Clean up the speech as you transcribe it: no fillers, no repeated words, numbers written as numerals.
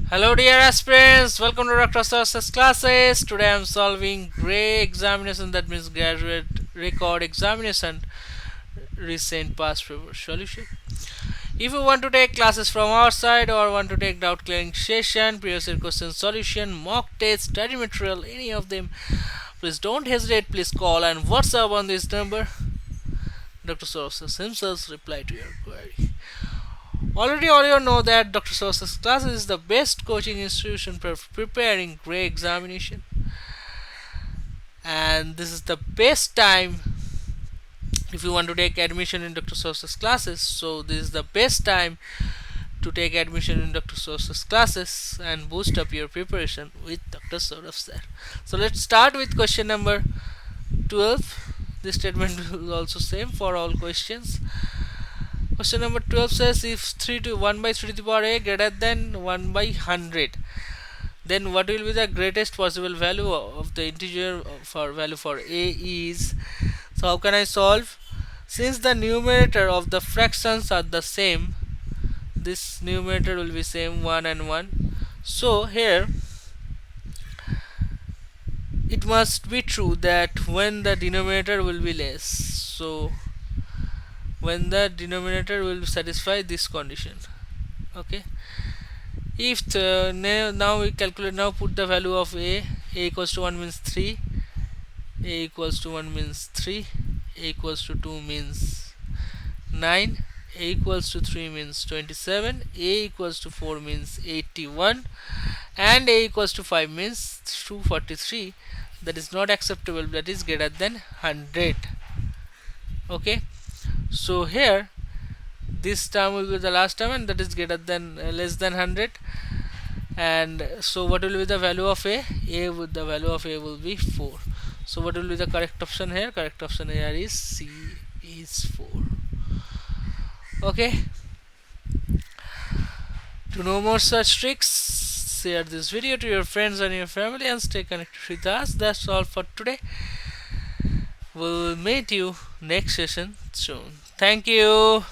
Hello dear aspirants, welcome to Dr. Source's classes. Today I am solving GRE examination, that means graduate record examination, recent past paper solution. If you want to take classes from our side or want to take doubt clearing session, previous year question solution, mock test, study material, any of them, please don't hesitate, please call and WhatsApp on this number. Dr. Sources himself reply to your query. Already all you know that Dr. Source's classes is the best coaching institution for preparing GRE examination, and this is the best time if you want to take admission in Dr. Source's classes. So this is the best time to take admission in Dr. Source's classes and boost up your preparation with Dr. Sourav Sir. So let's start with question number 12. This statement is also same for all questions. Question number 12 says if 3 to 1 by 3 to the power a greater than 1 by 100, then what will be the greatest possible value of the integer for value for a is. So how can I solve? Since the numerator of the fractions are the same, this numerator will be same 1 and 1. So here it must be true that when the denominator will be less, so when the denominator will satisfy this condition. Okay, if now we calculate, now put the value of a equals to 1 means 3, a equals to 1 means 3, a equals to 2 means 9, a equals to 3 means 27, a equals to 4 means 81, and a equals to 5 means 243. That is not acceptable, that is greater than 100. Okay, so here this term will be the last term, and that is greater than less than 100. And so what will be the value of a? With the value of a will be 4. So what will be the correct option here? Correct option here is C, is 4. Okay, to know more such tricks, share this video to your friends and your family and stay connected with us. That's all for today. We'll meet you next session soon. Thank you.